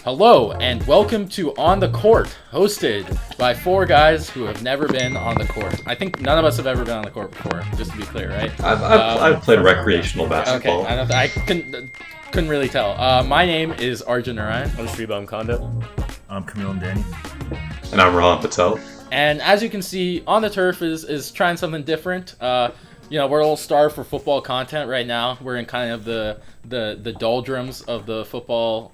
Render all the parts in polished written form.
Hello and welcome to On the Court, hosted by four guys who have never been on the court. I think none of us have ever been on the court before, just to be clear, right? I've played recreational basketball. Okay, I couldn't really tell. My name is Arjun Narayan. I'm Shribam Kondo. I'm Camille and Danny. And I'm Rohan Patel. And as you can see, On the Turf is trying something different. We're all starved for football content right now. We're in kind of the doldrums of the football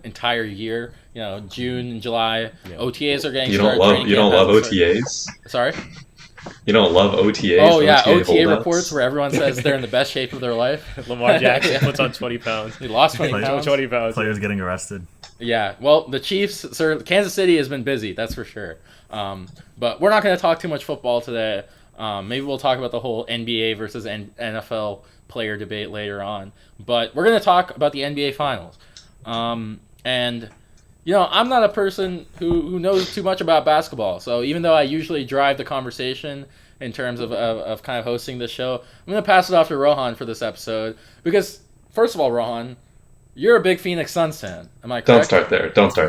entire year. You know, June and July. Yeah. OTAs are getting started. You don't love OTAs? Sorry? You don't love OTAs? Oh, yeah, OTA reports where everyone says they're in the best shape of their life. Lamar Jackson puts on 20 pounds. He lost 20 pounds. 20 pounds. Players getting arrested. Yeah, well, the Chiefs, Kansas City has been busy, that's for sure. But we're not going to talk too much football today. Maybe we'll talk about the whole NBA versus NFL player debate later on. But we're going to talk about the NBA Finals. And, I'm not a person who knows too much about basketball. So even though I usually drive the conversation in terms of kind of hosting this show, I'm going to pass it off to Rohan for this episode. Because, first of all, Rohan, you're a big Phoenix Suns fan. Am I correct? Don't start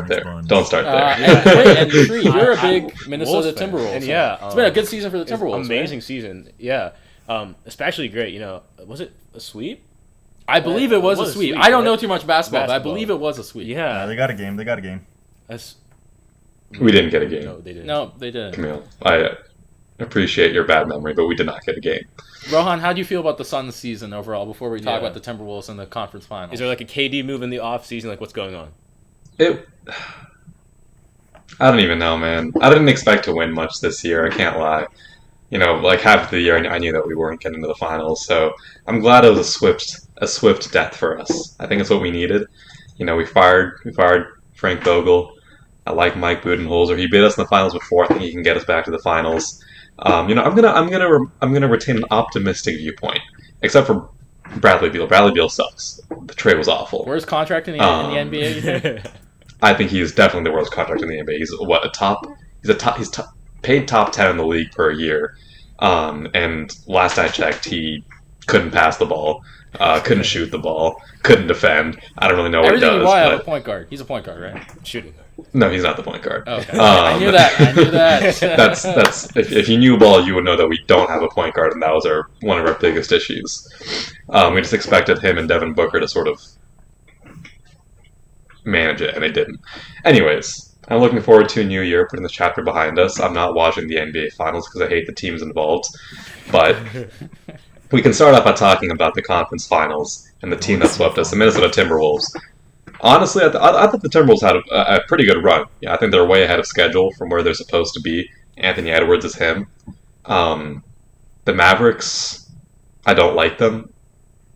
there. And Shree, you're a big Minnesota Timberwolves. And yeah, it's been a good season for the Timberwolves. Amazing season. Yeah. Especially great. Was it a sweep? I believe it was a sweep. I don't know too much basketball, but I believe it was a sweep. Yeah. They got a game. We didn't get a game. No, they didn't. Camille, I appreciate your bad memory, but we did not get a game. Rohan, how do you feel about the Suns season overall before we talk about the Timberwolves and the conference finals? Is there like a KD move in the offseason? Like, what's going on? I don't even know, man. I didn't expect to win much this year, I can't lie. Half of the year I knew that we weren't getting to the finals, so I'm glad it was a swift death for us. I think it's what we needed. We fired Frank Vogel. I like Mike Budenholzer. He beat us in the finals before. I think he can get us back to the finals. I'm gonna retain an optimistic viewpoint, except for Bradley Beal. Bradley Beal sucks. The trade was awful. Worst contract in the NBA, you think? I think he's definitely the worst contract in the NBA. He's paid top 10 in the league per year. And last I checked, he couldn't pass the ball, couldn't shoot the ball, couldn't defend. I don't really know what he does. Why have a point guard? He's a point guard, right? Shooting guard. No, he's not the point guard. Oh, okay. I knew that. That's if you knew ball, you would know that we don't have a point guard, and that was one of our biggest issues. We just expected him and Devin Booker to sort of manage it, and they didn't. Anyways, I'm looking forward to a new year, putting this chapter behind us. I'm not watching the NBA Finals because I hate the teams involved, but we can start off by talking about the conference finals and the team that swept us, the Minnesota Timberwolves. Honestly, I thought the Timberwolves had a pretty good run. Yeah, I think they're way ahead of schedule from where they're supposed to be. Anthony Edwards is him. The Mavericks, I don't like them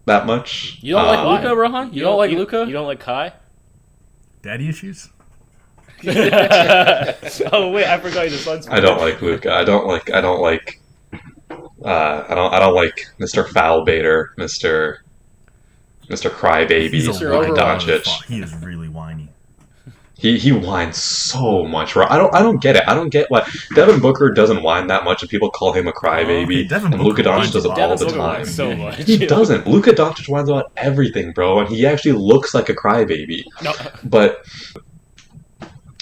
that much. You don't like Luka, Rohan? You don't like Luka? You don't like Kai? Daddy issues? Oh wait, I forgot he's a Suns fan. I don't like Luka. I don't like Mr. Foulbaiter, Mr. Crybaby, Luka Doncic. He is really whiny. He whines so much. I don't get it. I don't get why Devin Booker doesn't whine that much, and people call him a crybaby. And Luka Doncic does it all the time. So much. He doesn't. Luka Doncic whines about everything, bro, and he actually looks like a crybaby. No. But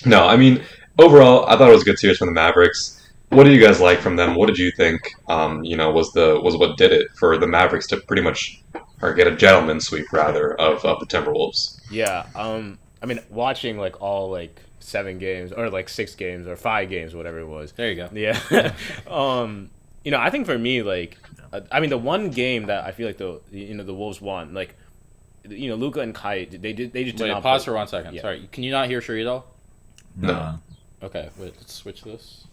no, I mean, overall, I thought it was a good series from the Mavericks. What do you guys like from them? What did you think? Was what did it for the Mavericks to pretty much, or get a gentleman sweep rather of the Timberwolves? Yeah. I mean, watching all 7 games or 6 games or 5 games, whatever it was. There you go. Yeah. I think for me, the one game that I feel like the Wolves won, Luka and Kai, they just did not pause play. for 1 second. Yeah. Sorry, can you not hear Shree at all? No. Okay, wait, let's switch this.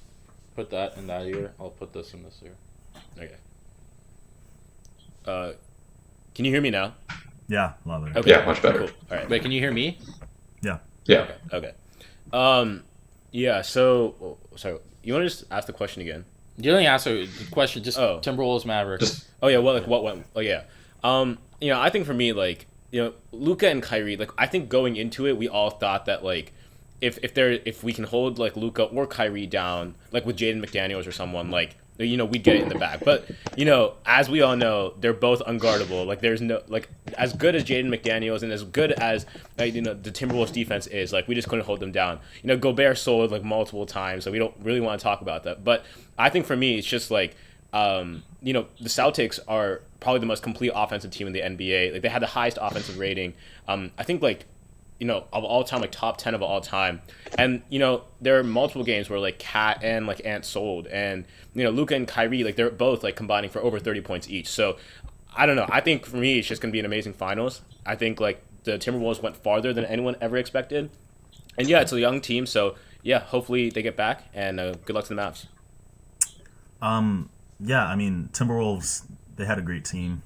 Put that in that ear. I'll put this in this ear. Okay. Can you hear me now? Yeah, a lot better. Okay. Yeah, much better. Cool. All right. Wait, can you hear me? Yeah. Yeah. Okay. Yeah. So, sorry. You want to just ask the question again? You don't answer the question. Just Timberwolves, Mavericks. Oh yeah. What went? Oh yeah. I think for me, Luka and Kyrie, I think going into it, we all thought that if we can hold Luka or Kyrie down, with Jaden McDaniels or someone, we'd get it in the bag. But as we all know, they're both unguardable. Like there's no as good as Jaden McDaniels and as good as the Timberwolves defense is, like we just couldn't hold them down. Gobert sold like multiple times, so we don't really want to talk about that. But I think for me, it's just like the Celtics are probably the most complete offensive team in the NBA. Like they had the highest offensive rating. I think like of all time, like top 10 of all time. And, there are multiple games where like Cat and like Ant sold, and, Luka and Kyrie, like they're both like combining for over 30 points each. So I don't know. I think for me, it's just going to be an amazing finals. I think like the Timberwolves went farther than anyone ever expected. And yeah, it's a young team. So yeah, hopefully they get back, and good luck to the Mavs. Yeah, I mean, Timberwolves, they had a great team,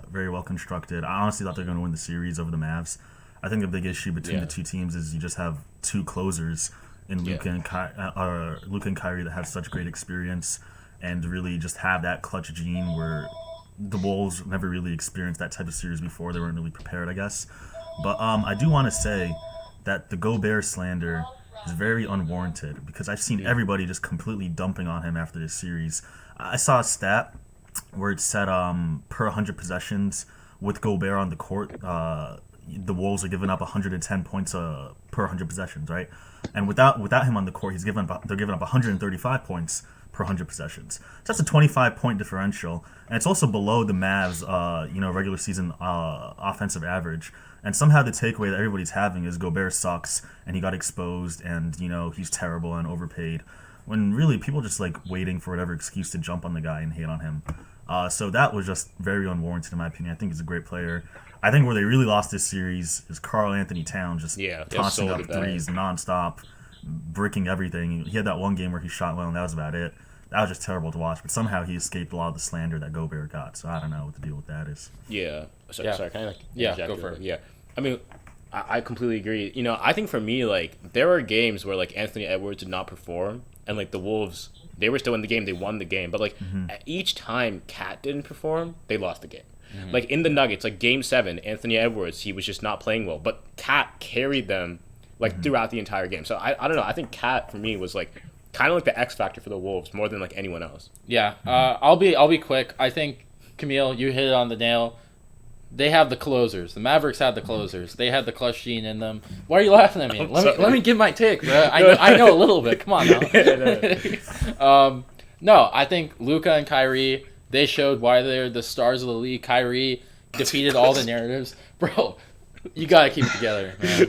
very well constructed. I honestly thought they were going to win the series over the Mavs. I think the big issue between the two teams is you just have two closers in Luka and Kyrie that have such great experience and really just have that clutch gene where the Wolves never really experienced that type of series before. They weren't really prepared, I guess. But I do want to say that the Gobert slander is very unwarranted because I've seen everybody just completely dumping on him after this series. I saw a stat where it said per 100 possessions with Gobert on the court, the Wolves are giving up 110 points per 100 possessions, right? And without him on the court, they're giving up 135 points per 100 possessions. So that's a 25-point differential, and it's also below the Mavs, regular season offensive average. And somehow the takeaway that everybody's having is Gobert sucks, and he got exposed, and he's terrible and overpaid. When really people just like waiting for whatever excuse to jump on the guy and hate on him. So that was just very unwarranted in my opinion. I think he's a great player. I think where they really lost this series is Karl Anthony Towns just tossing up threes nonstop, bricking everything. He had that one game where he shot well, and that was about it. That was just terrible to watch. But somehow he escaped a lot of the slander that Gobert got. So I don't know what the deal with that is. Yeah. Sorry, can I go for it. Yeah. I mean, I completely agree. I think for me, like, there were games where, like, Anthony Edwards did not perform, and, like, the Wolves, they were still in the game. They won the game. But, like, each time Cat didn't perform, they lost the game. Like, in the Nuggets, like, Game 7, Anthony Edwards, he was just not playing well. But Cat carried them, like, throughout the entire game. So, I don't know. I think Cat, for me, was, like, kind of like the X factor for the Wolves more than, like, anyone else. Yeah. I'll be quick. I think, Camille, you hit it on the nail. They have the closers. The Mavericks had the closers. They had the clutch gene in them. Why are you laughing at me? Let me give my take, bro. I know a little bit. Come on now. No, I think Luka and Kyrie, they showed why they're the stars of the league. Kyrie defeated all the narratives, bro. You gotta keep it together, man.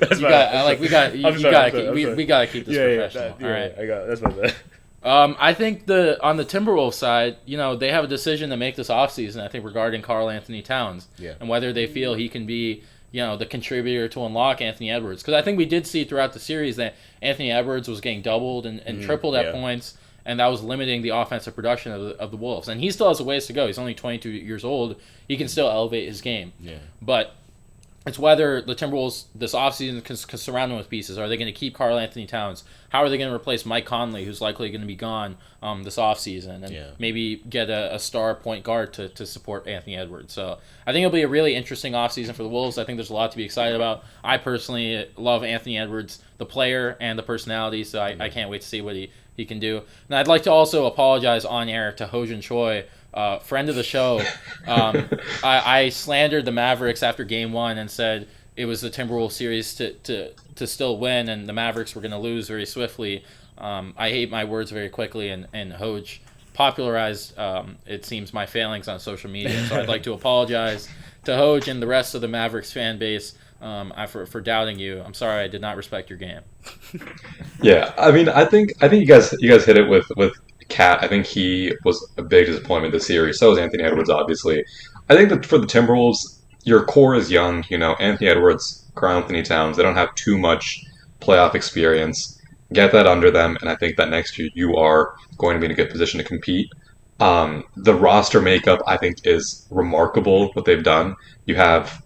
We gotta keep this professional. All right, I got that's my bad. I think on the Timberwolves side, they have a decision to make this offseason, I think, regarding Karl Anthony Towns and whether they feel he can be, the contributor to unlock Anthony Edwards. Because I think we did see throughout the series that Anthony Edwards was getting doubled and tripled at points, and that was limiting the offensive production of the Wolves. And he still has a ways to go. He's only 22 years old. He can still elevate his game. Yeah. But it's whether the Timberwolves this offseason can surround them with pieces. Are they going to keep Karl Anthony Towns? How are they going to replace Mike Conley, who's likely going to be gone this offseason? And maybe get a star point guard to support Anthony Edwards. So I think it'll be a really interesting offseason for the Wolves. I think there's a lot to be excited about. I personally love Anthony Edwards, the player and the personality, so I can't wait to see what he can do. And I'd like to also apologize on air to Hojin Choi, friend of the show. I slandered the Mavericks after Game 1 and said it was the Timberwolves series to still win, and the Mavericks were going to lose very swiftly. I hate my words very quickly, and Hoj popularized, it seems, my failings on social media. So I'd like to apologize to Hoj and the rest of the Mavericks fan base for doubting you. I'm sorry I did not respect your game. Yeah, I mean, I think you guys hit it with Cat. I think he was a big disappointment this series. So is Anthony Edwards, obviously. I think that for the Timberwolves, your core is young. Anthony Edwards, Karl Anthony Towns. They don't have too much playoff experience. Get that under them, and I think that next year you are going to be in a good position to compete. The roster makeup, I think, is remarkable. What they've done. You have,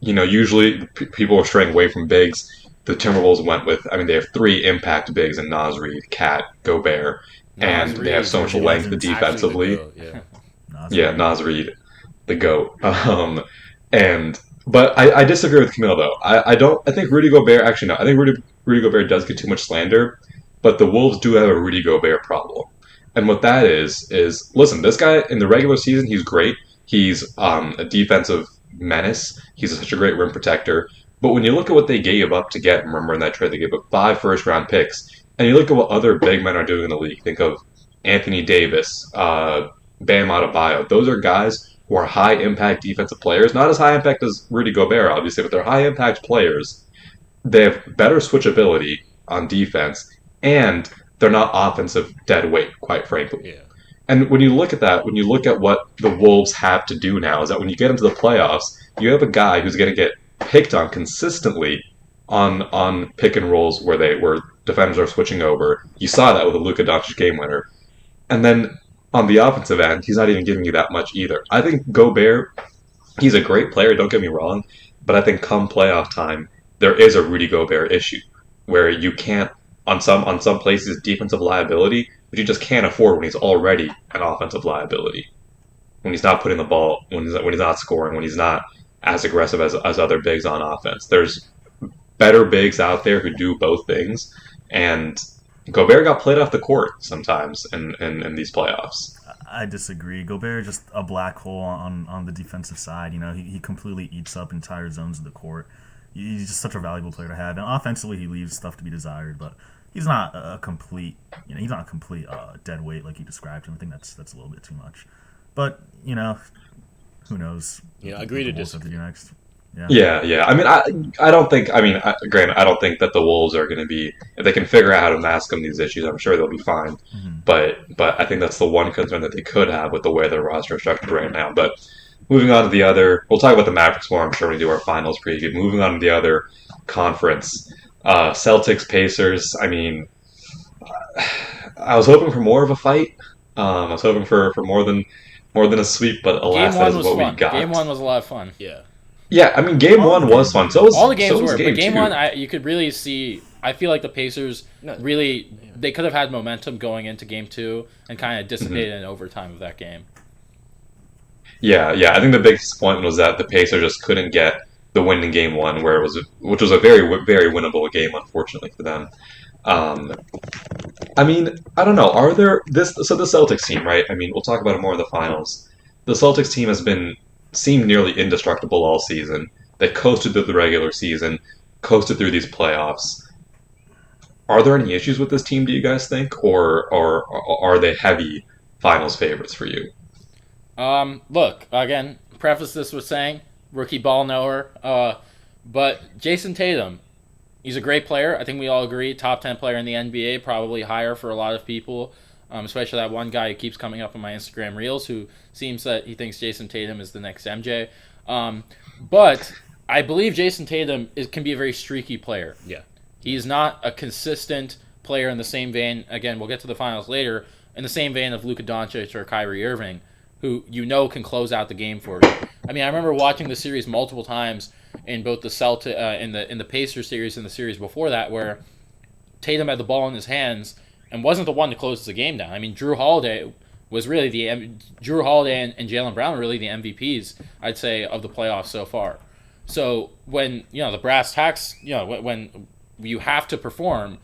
usually people are straying away from bigs. The Timberwolves went with, they have 3 impact bigs in Naz Reid, Cat, Gobert, and they have so much length defensively. Naz Reid, the GOAT. But I disagree with Camille, though. I think Rudy Gobert, actually, no. I think Rudy Gobert does get too much slander, but the Wolves do have a Rudy Gobert problem. And what that is listen, this guy in the regular season, he's great. He's a defensive menace. He's such a great rim protector. But when you look at what they gave up to get, remember in that trade, they gave up 5 first-round picks. And you look at what other big men are doing in the league. Think of Anthony Davis, Bam Adebayo. Those are guys who are high-impact defensive players. Not as high-impact as Rudy Gobert, obviously, but they're high-impact players. They have better switchability on defense, and they're not offensive dead weight, quite frankly. Yeah. And when you look at that, when you look at what the Wolves have to do now, is that when you get into the playoffs, you have a guy who's going to get picked on consistently on pick and rolls where defenders are switching over. You saw that with the Luka Doncic game winner. And then on the offensive end, he's not even giving you that much either. I think Gobert, he's a great player, don't get me wrong, but I think come playoff time, there is a Rudy Gobert issue where you can't on some places defensive liability, but you just can't afford when he's already an offensive liability. When he's not putting the ball, when he's not scoring, when he's not as aggressive as other bigs on offense. There's better bigs out there who do both things, and Gobert got played off the court sometimes in these playoffs. I disagree. Gobert is just a black hole on the defensive side. You know, he completely eats up entire zones of the court. He's just such a valuable player to have. And offensively, he leaves stuff to be desired, but he's not a complete, he's not a complete dead weight like you described him. I think that's a little bit too much. But who knows? Yeah, agree to disagree. Next. Yeah. I mean, I don't think. I mean, granted, I don't think that the Wolves are going to be. If they can figure out how to mask them these issues, I'm sure they'll be fine. Mm-hmm. But I think that's the one concern that they could have with the way their roster is structured right now. But moving on to the other, we'll talk about the Mavericks more. I'm sure when we do our finals preview. Moving on to the other conference, Celtics Pacers. I mean, I was hoping for more of a fight. I was hoping for more than a sweep, but alas, that is what we got. Game 1 was a lot of fun. Yeah, I mean, Game 1 was fun. So was, all the games so were, game but Game 2. 1, you could really see. I feel like the Pacers they could have had momentum going into Game 2 and kind of dissipated in overtime of that game. Yeah. I think the big disappointment was that the Pacers just couldn't get the win in Game 1, which was a very, very winnable game, unfortunately for them. I mean, I don't know. The Celtics team, right? I mean, we'll talk about it more in the finals. The Celtics team seemed nearly indestructible all season. They coasted through the regular season, coasted through these playoffs. Are there any issues with this team, do you guys think? Or are they heavy finals favorites for you? Look, again, preface this with saying, rookie ball knower, but Jason Tatum, he's a great player. I think we all agree, top 10 player in the NBA, probably higher for a lot of people. Especially that one guy who keeps coming up on my Instagram reels who seems that he thinks Jason Tatum is the next MJ. But I believe Jason Tatum can be a very streaky player. Yeah. He's not a consistent player in the same vein. Again, we'll get to the finals later. In the same vein of Luka Doncic or Kyrie Irving, who can close out the game for you. I mean, I remember watching the series multiple times in both the in the Pacers series and the series before that, where Tatum had the ball in his hands and wasn't the one to close the game down. I mean, Drew Holiday was really and Jaylen Brown were really the MVPs, I'd say, of the playoffs so far. So when the brass tacks, when you have to perform,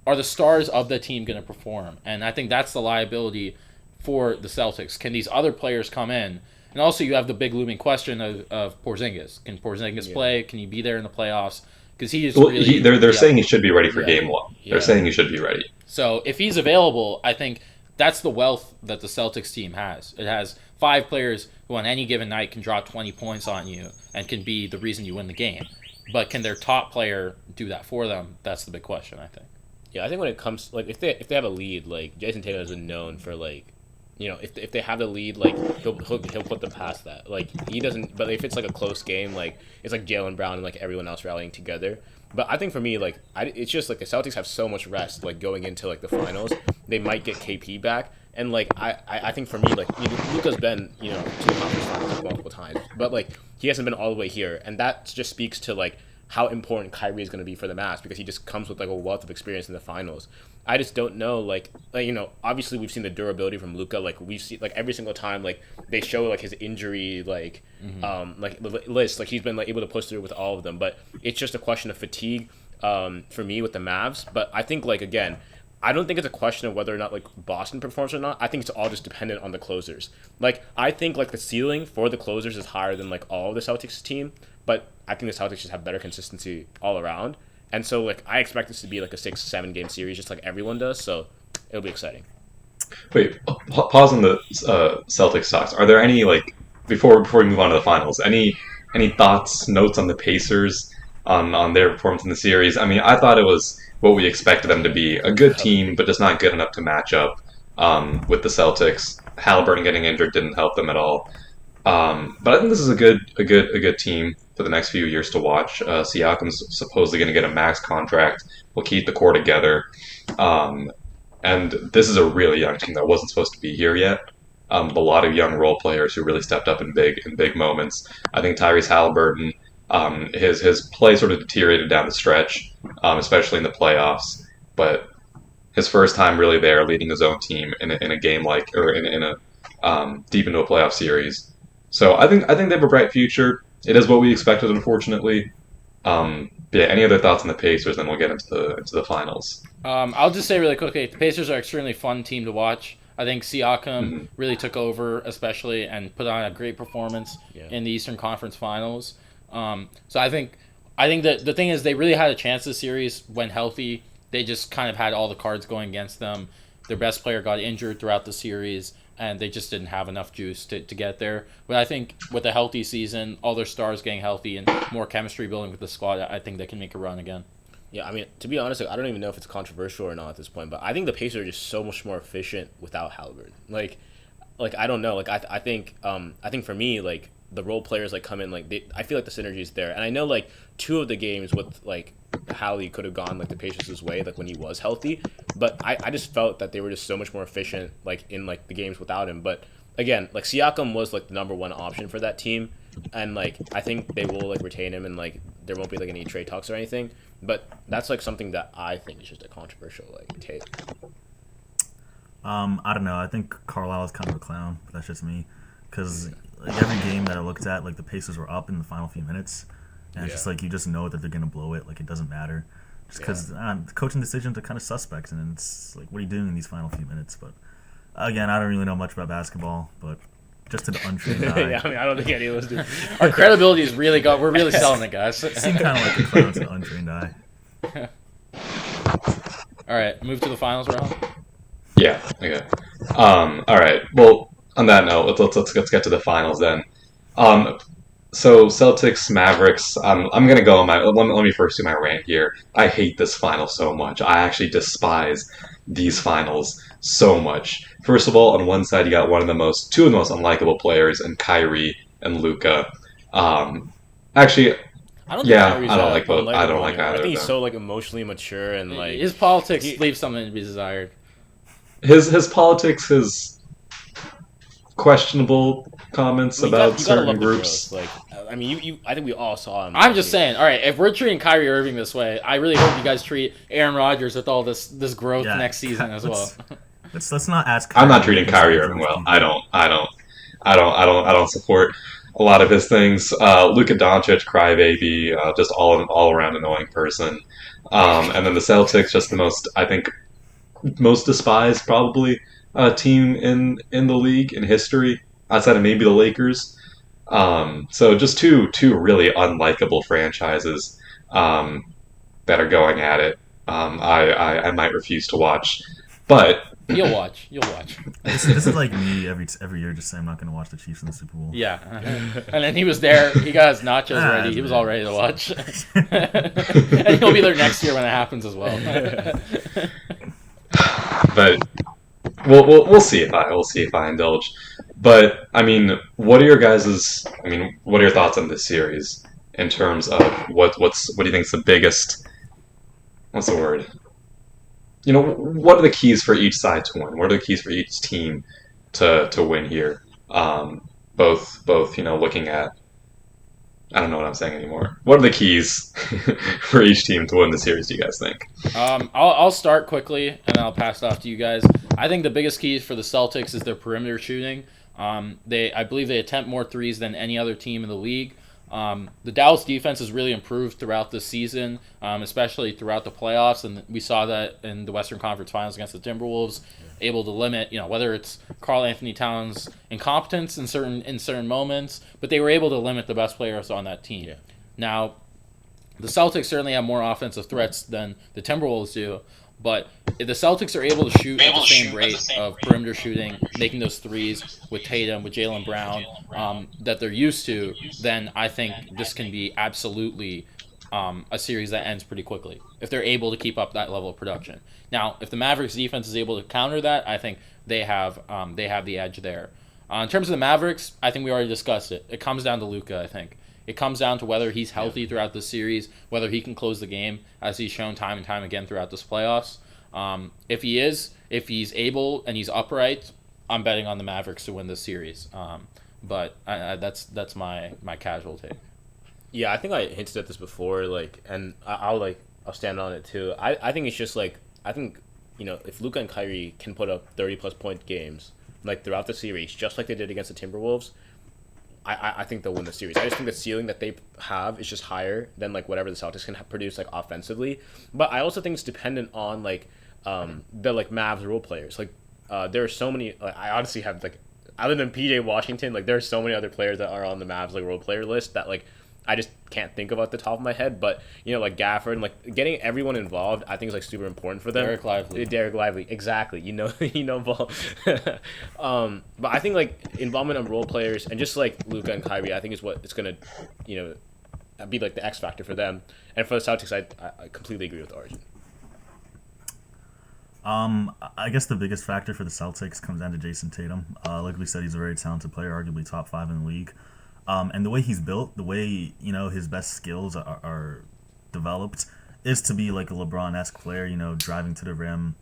are the stars of the team going to perform? And I think that's the liability for the Celtics. Can these other players come in? And also you have the big looming question of Porzingis. Can Porzingis play? Can he be there in the playoffs? Because they're saying he should be ready for Game 1. They're saying he should be ready. So if he's available, I think that's the wealth that the Celtics team has. It has 5 players who on any given night can drop 20 points on you and can be the reason you win the game. But can their top player do that for them? That's the big question, I think. Yeah, I think when it comes if they have a lead, Jason Tatum has been known for if they have the lead, he'll put them past that. He doesn't. But if it's a close game, it's Jaylen Brown and everyone else rallying together. But I think for me, it's just the Celtics have so much rest, going into the finals. They might get KP back, and I think for me, Luka's been to the conference finals multiple times, but he hasn't been all the way here, and that just speaks to how important Kyrie is going to be for the Mavs because he just comes with a wealth of experience in the finals. I just don't know, obviously we've seen the durability from Luka. We've seen every single time they show his injury list. He's been able to push through with all of them, but it's just a question of fatigue for me with the Mavs. But I think again, I don't think it's a question of whether or not like Boston performs or not. I think it's all just dependent on the closers. Like I think like the ceiling for the closers is higher than like all of the Celtics team, but I think the Celtics just have better consistency all around. And so like I expect this to be like a 6-7 game series, just like everyone does. So it'll be exciting. Wait, pause on the Celtics talks. Are there any like before we move on to the finals? Any thoughts, notes on the Pacers on their performance in the series? I mean, I thought it was what we expected them to be, a good team, but just not good enough to match up with the Celtics. Halliburton getting injured didn't help them at all. But I think this is a good team for the next few years to watch. Siakam's supposedly going to get a max contract. We'll keep the core together. And this is a really young team that wasn't supposed to be here yet. A lot of young role players who really stepped up in big moments. I think Tyrese Halliburton, his play sort of deteriorated down the stretch, especially in the playoffs. But his first time really there, leading his own team in a game like or in a deep into a playoff series. So I think they have a bright future. It is what we expected, unfortunately. But yeah, any other thoughts on the Pacers? Then we'll get into the finals. I'll just say really quickly, the Pacers are an extremely fun team to watch. I think Siakam really took over, especially, and put on a great performance in the Eastern Conference Finals. So I think that the thing is they really had a chance this series when healthy. They just kind of had all the cards going against them. Their best player got injured throughout the series, and they just didn't have enough juice to get there. But I think with a healthy season, all their stars getting healthy, and more chemistry building with the squad, I think they can make a run again. Yeah, I mean, to be honest, I don't even know if it's controversial or not at this point, but I think the Pacers are just so much more efficient without Halliburton. Like I don't know. Like I think for me, like the role players like come in, like I feel like the synergy is there, and I know like 2 of the games with like Hallie could have gone like the Pacers' way, like when he was healthy, but I just felt that they were just so much more efficient like in like the games without him. But again, like Siakam was like the number 1 option for that team, and like I think they will like retain him, and like there won't be like any trade talks or anything. But that's like something that I think is just a controversial like take. I don't know. I think Carlisle is kind of a clown, but that's just me. Because like, every game that I looked at, like the Pacers were up in the final few minutes, and it's just like you just know that they're gonna blow it. Like it doesn't matter, just because the coaching decisions are kind of suspect, and it's like, what are you doing in these final few minutes? But again, I don't really know much about basketball, but just to the untrained eye, Yeah, I mean, I don't think any of us do. Our credibility is really good. We're really selling it, guys. seem kind of like a clown to the untrained eye. All right, move to the finals round. Yeah. Okay. All right. Well, on that note, let's get to the finals then. So Celtics Mavericks. I'm gonna go on my. Let me first do my rant here. I hate this final so much. I actually despise these finals so much. First of all, on one side you got two of the most unlikable players in Kyrie and Luka. Actually, I don't think yeah, Kyrie's I don't like both. I don't unlikable like anymore. either I think of he's them. so like emotionally mature and like His politics leave something to be desired. His politics, his questionable comments I mean, about you gotta certain love the groups. growth. Like, I mean, you. I think we all saw him. I'm just saying, all right, if we're treating Kyrie Irving this way, I really hope you guys treat Aaron Rodgers with all this growth Yeah, next season as well. Let's not ask. I'm not Kyrie treating to Kyrie say Irving those well. people. I don't support a lot of his things. Luka Doncic, crybaby, just all around annoying person. And then the Celtics, just the most despised probably team in the league in history, outside of maybe the Lakers. So just two really unlikable franchises that are going at it. I might refuse to watch, but You'll watch. This is like me every year, just saying I'm not going to watch the Chiefs in the Super Bowl. Yeah. And then he was there. He got his nachos Ah, ready. He was man. all ready to watch. And he'll be there next year when it happens as well. but we'll see if I indulge. But I mean, what are your thoughts on this series in terms of what do you think is the biggest? What's the word? What are the keys for each side to win? What are the keys for each team to win here? Both looking at. I don't know what I'm saying anymore. What are the keys for each team to win the series, do you guys think? I'll start quickly, and then I'll pass it off to you guys. I think the biggest keys for the Celtics is their perimeter shooting. I believe they attempt more threes than any other team in the league. The Dallas defense has really improved throughout the season, especially throughout the playoffs, and we saw that in the Western Conference Finals against the Timberwolves, able to limit, whether it's Karl Anthony Towns' incompetence in certain moments, but they were able to limit the best players on that team. Yeah. Now, the Celtics certainly have more offensive threats than the Timberwolves do, but if the Celtics are able to shoot at the same rate of perimeter shooting, making those threes with Tatum, with Jaylen Brown, that they're used to, then I think this can be absolutely a series that ends pretty quickly if they're able to keep up that level of production. Now, if the Mavericks defense is able to counter that, I think they have the edge there. In terms of the Mavericks, I think we already discussed it. It comes down to Luka, I think. It comes down to whether he's healthy throughout the series, whether he can close the game, as he's shown time and time again throughout this playoffs. If he's able and he's upright, I'm betting on the Mavericks to win this series. But that's my casual take. Yeah, I think I hinted at this before, and I'll stand on it too. I think it's just I think if Luka and Kyrie can put up 30+ point games throughout the series, just like they did against the Timberwolves, I think they'll win the series. I just think the ceiling that they have is just higher than whatever the Celtics can produce offensively. But I also think it's dependent on the Mavs role players. There are so many. I honestly have other than PJ Washington, there are so many other players that are on the Mavs role player list that I just can't think of at the top of my head. But Gafford and getting everyone involved, I think is super important for them. Derek Lively, exactly. Ball. But I think involvement of role players and just Luka and Kyrie, I think is what it's gonna be the X factor for them. And for the Celtics, I completely agree with Arjun. I guess the biggest factor for the Celtics comes down to Jason Tatum. Like we said, he's a very talented player, arguably top 5 in the league. And the way he's built, the way his best skills are developed, is to be like a LeBron-esque player. Driving to the rim,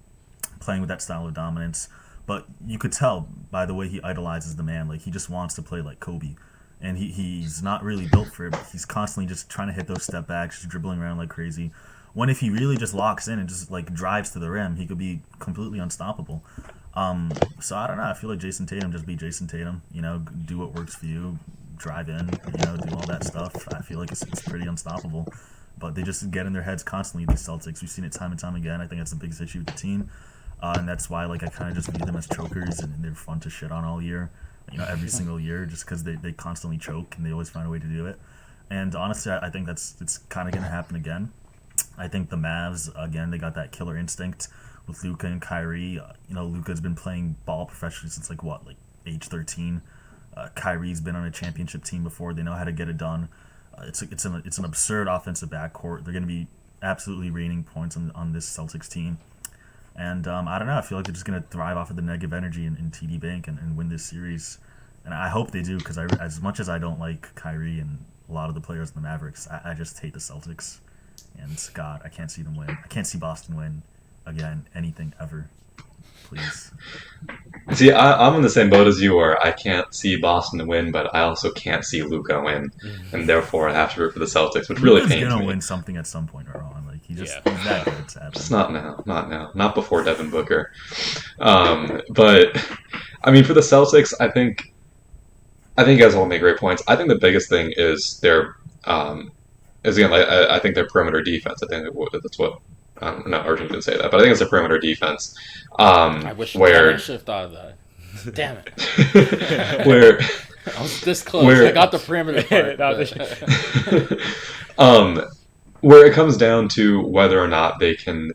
playing with that style of dominance. But you could tell by the way he idolizes the man, he just wants to play like Kobe, and he's not really built for it. But he's constantly just trying to hit those step backs, just dribbling around like crazy. When if he really just locks in and just drives to the rim, he could be completely unstoppable. So I don't know. I feel like Jason Tatum just be Jason Tatum. Do what works for you. Drive in, do all that stuff. I feel like it's pretty unstoppable. But they just get in their heads constantly, these Celtics. We've seen it time and time again. I think that's the biggest issue with the team. And that's why I kind of just view them as chokers, and they're fun to shit on all year. Every single year, just because they constantly choke and they always find a way to do it. And honestly, I think it's kind of going to happen again. I think the Mavs, again, they got that killer instinct with Luka and Kyrie. Luka's been playing ball professionally since age 13. Kyrie's been on a championship team before. They know how to get it done. It's an absurd offensive backcourt. They're going to be absolutely raining points on this Celtics team. And I don't know. I feel like they're just going to thrive off of the negative energy in TD Bank and win this series. And I hope they do, because as much as I don't like Kyrie and a lot of the players in the Mavericks, I just hate the Celtics. And God, I can't see them win. I can't see Boston win again, anything ever. Please. See, I'm in the same boat as you are. I can't see Boston win, but I also can't see Luka win, and therefore I have to root for the Celtics, which really pains me. He's gonna win something at some point, Ron. He's that good, sadly. Just not now, not before Devin Booker. But I mean, for the Celtics, I think you guys all make great points. I think the biggest thing is their I think their perimeter defense. I think that's what. No, Arjun didn't say that, but I think it's a perimeter defense. I wish I should have thought of that. Damn it. Where I was this close. I got the perimeter part. Where it comes down to whether or not they can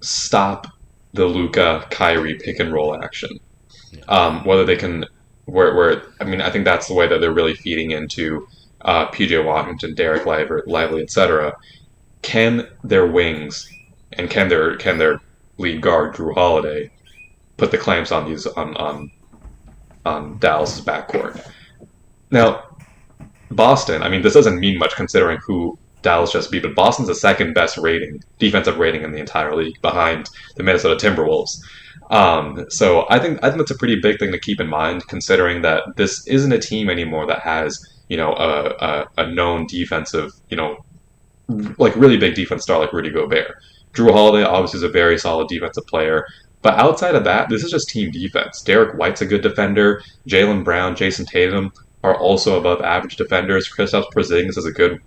stop the Luka Kyrie pick and roll action. Whether they can, I think that's the way that they're really feeding into PJ Washington, Derek Lively, etc. Can their wings and can their lead guard Drew Holiday put the clamps on these on Dallas's backcourt? Now, Boston. I mean, this doesn't mean much considering who Dallas just beat, but Boston's the second best defensive rating in the entire league, behind the Minnesota Timberwolves. So I think that's a pretty big thing to keep in mind, considering that this isn't a team anymore that has a known defensive really big defense star like Rudy Gobert. Drew Holiday obviously is a very solid defensive player, but outside of that, this is just team defense. Derek White's a good defender. Jaylen Brown, Jason Tatum, are also above average defenders. Kristaps Porzingis is a good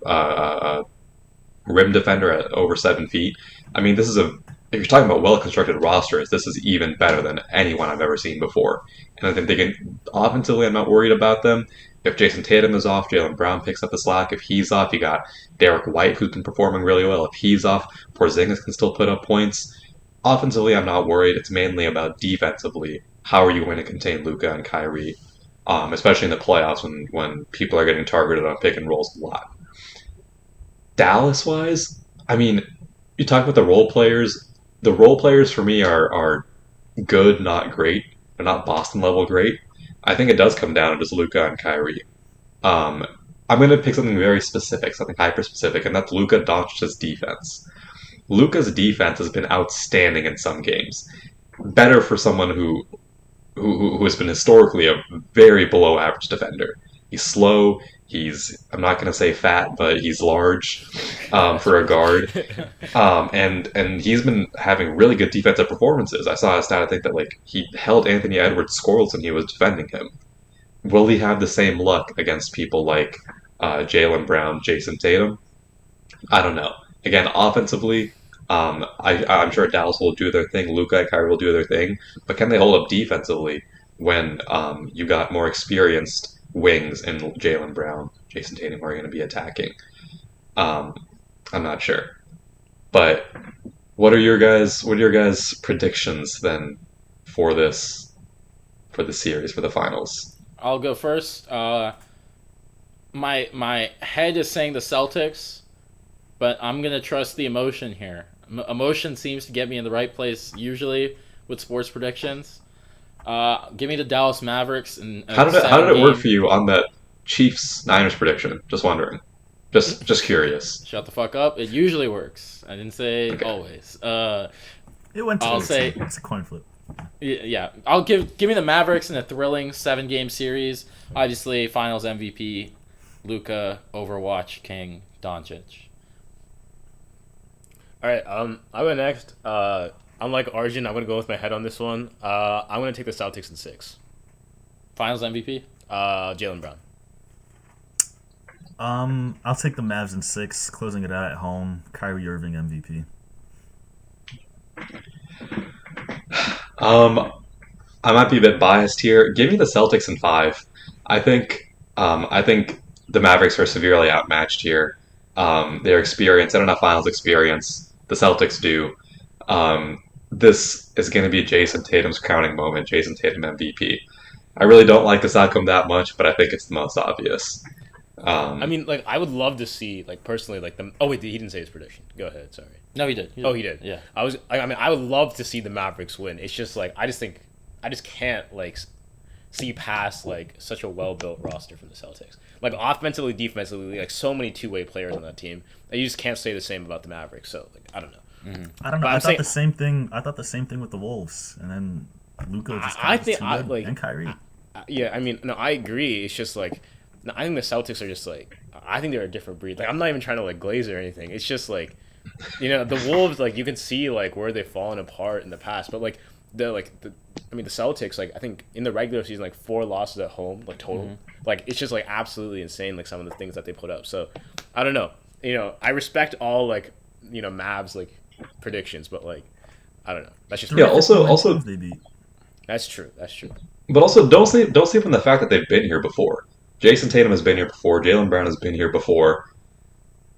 rim defender at over 7 feet. I mean, this is a if you're talking about well constructed rosters, this is even better than anyone I've ever seen before. And I think they can offensively. I'm not worried about them. If Jason Tatum is off, Jalen Brown picks up the slack. If he's off, you got Derek White, who's been performing really well. If he's off, Porzingis can still put up points. Offensively, I'm not worried. It's mainly about defensively. How are you going to contain Luka and Kyrie, especially in the playoffs when people are getting targeted on pick and rolls a lot. Dallas wise, I mean, you talk about the role players. The role players for me are good, not great. They're not Boston level great. I think it does come down to just Luka and Kyrie. Um, I'm going to pick something very specific, something hyper specific, and that's Luka Doncic's defense. Luka's defense has been outstanding in some games. Better for someone who has been historically a very below average defender. He's slow. I'm not going to say fat, but he's large for a guard. And he's been having really good defensive performances. I saw a stat, I think, that like he held Anthony Edwards scoreless when he was defending him. Will he have the same luck against people like Jalen Brown, Jason Tatum? I don't know. Again, offensively, I'm sure Dallas will do their thing. Luka and Kyrie will do their thing. But can they hold up defensively when you got more experienced wings in Jalen Brown, Jason Tatum, who are going to be attacking? Um, I'm not sure. But what are your guys' predictions then for for the series, for the finals? I'll go first. My head is saying the Celtics, but I'm gonna trust the emotion here. Emotion seems to get me in the right place usually with sports predictions. Give me the Dallas Mavericks and How did it work for you on that Chiefs Niners prediction? Just wondering. Just curious. Shut the fuck up. It usually works. I didn't say Okay. always. It went to I'll the say- team. It's a coin flip. Yeah. I'll give me the Mavericks in a thrilling 7-game series. Obviously, Finals MVP, Luka, Overwatch King, Doncic. All right, I go next. Unlike Arjun, I'm gonna go with my head on this one. I'm gonna take the Celtics in 6. Finals MVP. Jalen Brown. I'll take the Mavs in 6, closing it out at home. Kyrie Irving MVP. I might be a bit biased here. Give me the Celtics in 5. I think the Mavericks are severely outmatched here. Their experience, they don't have finals experience. The Celtics do. This is going to be Jason Tatum's crowning moment. Jason Tatum MVP. I really don't like this outcome that much, but I think it's the most obvious. I mean, like, I would love to see, like, personally, like, the. Oh wait, he didn't say his prediction. Go ahead. Sorry. No, he did. Oh, he did. Yeah. I mean, I would love to see the Mavericks win. It's just like I just can't like see past like such a well built roster from the Celtics. Like offensively, defensively, like so many 2-way players on that team. And you just can't say the same about the Mavericks. So like I don't know. I don't know. But I I'm thought saying- the same thing. I thought the same thing with the Wolves, and then Luka just I was think too I good. like and Kyrie. Yeah, I mean, no, I agree. It's just like no, I think the Celtics are just like I think they're a different breed. Like I'm not even trying to like glaze or anything. It's just like the Wolves like you can see like where they've fallen apart in the past, but like the Celtics like I think in the regular season like 4 losses at home like total. Like it's just like absolutely insane like some of the things that they put up. So I don't know. I respect all like Mavs like predictions, but like I don't know. That's just Yeah, also, they beat. That's true. That's true. but also don't sleep on the fact that they've been here before. Jason Tatum has been here before. Jalen Brown has been here before.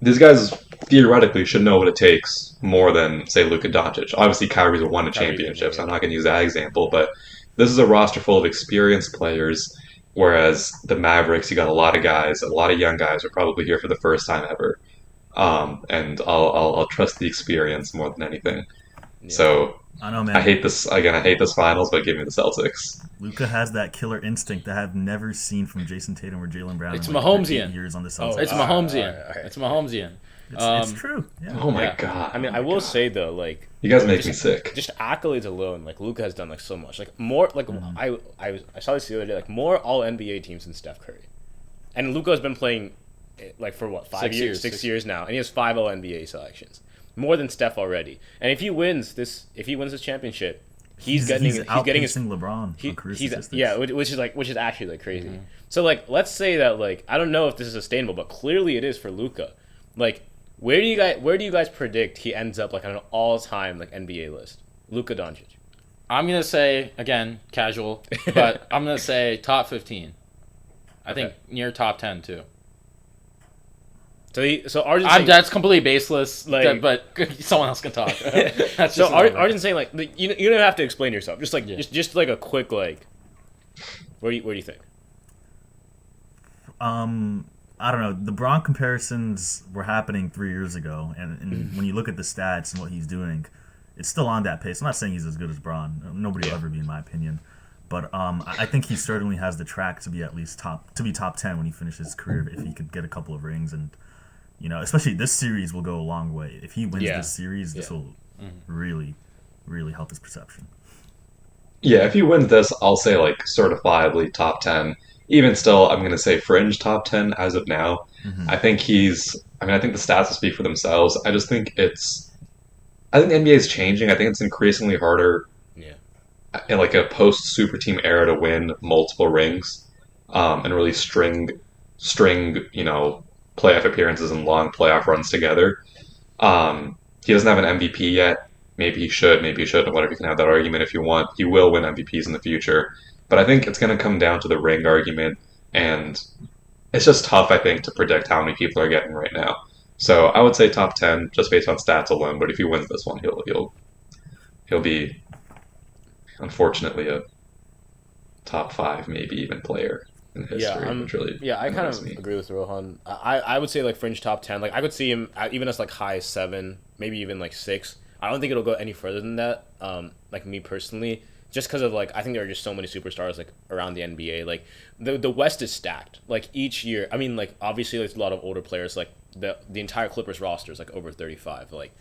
These guys theoretically should know what it takes more than say Luka Doncic. Obviously, Kyrie's won a championship, so I'm not going to use that example. But this is a roster full of experienced players, whereas the Mavericks, you got a lot of guys, a lot of young guys are probably here for the first time ever. And I'll trust the experience more than anything. Yeah. So I know, man. I hate this again. I hate this finals, but give me the Celtics. Luka has that killer instinct that I've never seen from Jason Tatum or Jalen Brown. It's in like Mahomesian. 8 years on the Oh, Celtics. It's all right, Mahomesian. all right. It's Mahomesian. It's true. Yeah. Oh my Yeah. god! I mean, Oh my I will God. say though, like You guys make me sick. just accolades alone, like Luka has done like so much, like more like I saw this the other day, like more All NBA teams than Steph Curry, and Luka has been playing like for what 5 6 years, years. 6 years now, and he has 5 All NBA selections, more than Steph already. And if he wins this championship, he's getting his LeBron he, on career he's statistics. yeah, which is actually like crazy. So like, let's say that like I don't know if this is sustainable, but clearly it is for Luka. Like, where do you guys predict he ends up like on an all-time like NBA list? Luka Doncic. I'm gonna say again, casual, but I'm gonna say top 15. I think near top 10 too. So Arjun's saying, that's completely baseless, like- but someone else can talk. That's so just a number. Arjun's saying like you don't have to explain yourself. Just like just like a quick like. Where do you think? I don't know. The Bron comparisons were happening 3 years ago, and when you look at the stats and what he's doing, it's still on that pace. I'm not saying he's as good as Bron. Nobody will ever be, in my opinion. But I think he certainly has the track to be at least top 10 when he finishes his career, if he could get a couple of rings. And especially this series will go a long way. If he wins this series, this will really, really help his perception. Yeah, if he wins this, I'll say like certifiably top 10. Even still, I'm going to say fringe top 10 as of now. I think I think the stats will speak for themselves. I just think I think the NBA is changing. I think it's increasingly harder in like a post super team era to win multiple rings, and really string playoff appearances and long playoff runs together. He doesn't have an MVP yet. Maybe he should, maybe he shouldn't. Whatever, you can have that argument if you want. He will win MVPs in the future. But I think it's going to come down to the ring argument, and it's just tough, I think, to predict how many people are getting right now. So I would say top 10 just based on stats alone. But if he wins this one, he'll be, unfortunately, a top 5, maybe even player in history. Which really I kind of annoys me. agree with Rohan. I would say like fringe top 10. Like I could see him even as like high as 7, maybe even like 6. I don't think it'll go any further than that. Like me personally. Just because of like, I think there are just so many superstars like around the NBA. Like the West is stacked. Like each year, I mean, like obviously there's a lot of older players. Like the entire Clippers roster is like over 35. Like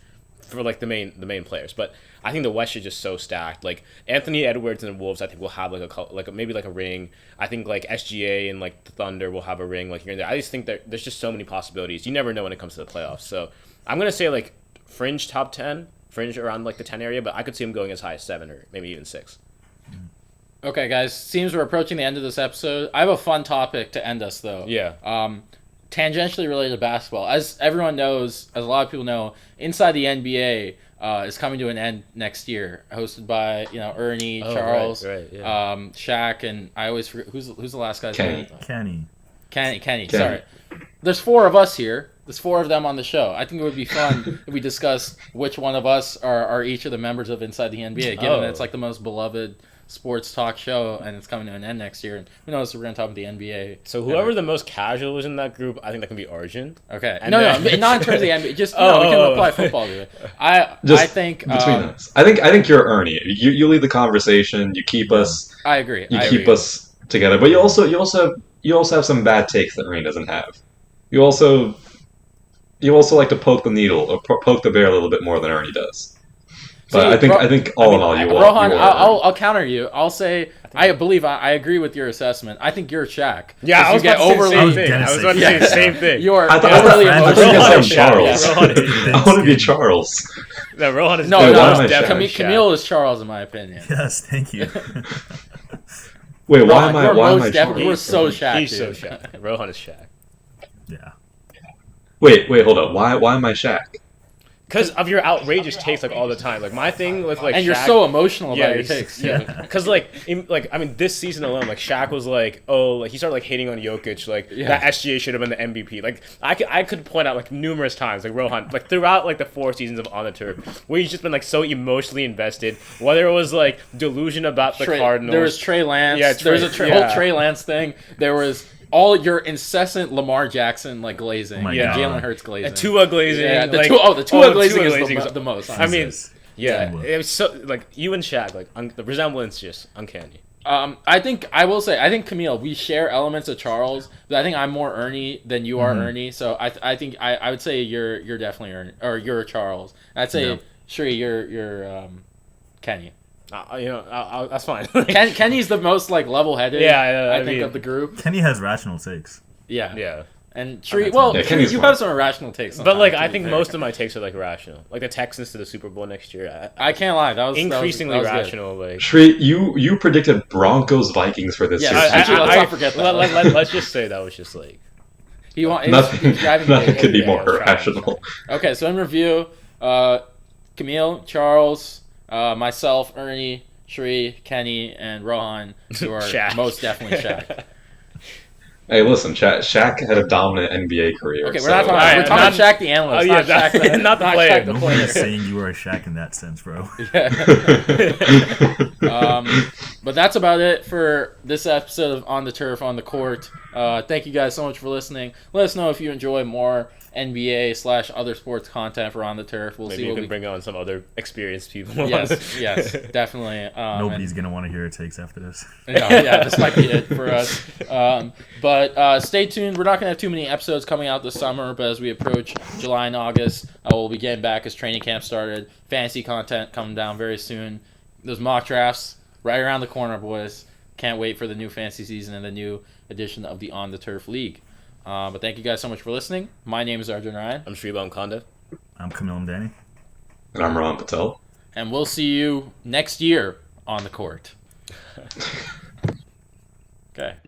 for like the main players. But I think the West is just so stacked. Like Anthony Edwards and the Wolves, I think will have maybe a ring. I think like SGA and like the Thunder will have a ring like here and there. I just think that there's just so many possibilities. You never know when it comes to the playoffs. So I'm gonna say like fringe top 10. Fringe around like the 10 area, but I could see him going as high as 7 or maybe even 6. Okay, guys, seems we're approaching the end of this episode. I have a fun topic to end us, though. Yeah. Tangentially related to basketball. As everyone knows, as a lot of people know, Inside the NBA is coming to an end next year, hosted by Ernie, Charles, right, Shaq, and I always forget who's the last guy's name. Kenny. Sorry. There's 4 of us here. There's 4 of them on the show. I think it would be fun if we discuss which one of us are each of the members of Inside the NBA, given that it's like the most beloved sports talk show and it's coming to an end next year. And who knows if we're going to talk about the NBA. So whoever the most casual is in that group, I think that can be Arjun. Okay. And no, then- not in terms of the NBA. Just we can apply football to it. I think between us. I think you're Ernie. You lead the conversation. You keep us. I agree. You keep us together. But you also have some bad takes that Ernie doesn't have. You also like to poke the needle or poke the bear a little bit more than Ernie does. But I think all in all, you are. Rohan, I'll counter you. I'll say I believe I agree with your assessment. I think you're Shaq. Yeah, I was about to say the same thing. I I was was about to say the same thing. You're I thought overly I was emotional. going to Rohan say Charles. is- Rohan is- I want to be Charles. No, Rohan is No, Wait, why no, am I definitely Shaq? Camille is Charles in my opinion. Yes, thank you. Wait, why Rohan, am I? you're Why am most I definitely- Charles? We're so Shaq. He's so dude. Shaq. Rohan is Shaq. Yeah. Wait, hold up. Why am I Shaq? Because of your outrageous takes, like all the time. Like my thing with like, And you're Shaq, so emotional about your he's- takes. Yeah, because I mean, this season alone, like Shaq was like, he started like hating on Jokic, like that SGA should have been the MVP. Like I could point out like numerous times, like Rohan, like throughout like the 4 seasons of On the Turf, where he's just been like so emotionally invested. Whether it was like delusion about the Cardinals, There was Trey Lance. Yeah, there was a Trey- whole yeah. Trey Lance thing. There was all your incessant Lamar Jackson like glazing. my and God. Jalen Hurts glazing. Tua glazing. Yeah, the like, Tua glazing is the most. I mean, Jesus. yeah, Tua. it was so like you and Shaq, like the resemblance just uncanny. I think Camille, we share elements of Charles, but I think I'm more Ernie than you are Ernie. So I think I would say you're definitely Ernie or you're Charles. I'd say Shree, you're Kenny. That's fine. Kenny's the most like level-headed. Yeah, I I think mean- of the group. Kenny has rational takes. Yeah. yeah. And Shree, that's well, Yeah, Shree, Kenny's you smart. have some irrational takes. But like, sometimes, I to be think fair. most of my takes are like rational. Like the Texans to the Super Bowl next year. I can't lie. That was Increasingly that was good. rational. Like, Shri, you predicted Broncos Vikings for this Yes, year. actually, let's not forget that. Let's just say that was just like. Nothing, nothing could be yeah, more I was trying, irrational. Okay, so in review, Camille, Charles, myself, Ernie, Shree, Kenny, and Rohan, who are Shaq. most definitely Shaq. Hey, listen, Shaq had a dominant NBA career. Okay, we're so, not talking. Alright, We're talking not- Shaq the analyst, Oh, yeah, not Shaq the, not the player. Shaq the Nobody's player. saying you are a Shaq in that sense, bro. But that's about it for this episode of On the Turf, on the Court. Thank you guys so much for listening. Let us know if you enjoy more NBA/other sports content for On the Turf. We'll Maybe see you what can we. bring on some other experienced people. Yes, definitely. Nobody's gonna want to hear our takes after this. Yeah, this might be it for us. But stay tuned. We're not going to have too many episodes coming out this summer, but as we approach July and August, we'll be getting back as training camp started. Fantasy content coming down very soon. Those mock drafts right around the corner, boys. Can't wait for the new fantasy season and the new edition of the On the Turf League. But thank you guys so much for listening. My name is Arjun Ryan, I'm Shribam Konda. I'm Camille Danny. And I'm Ron Patel. and we'll see you next year on the court. Okay.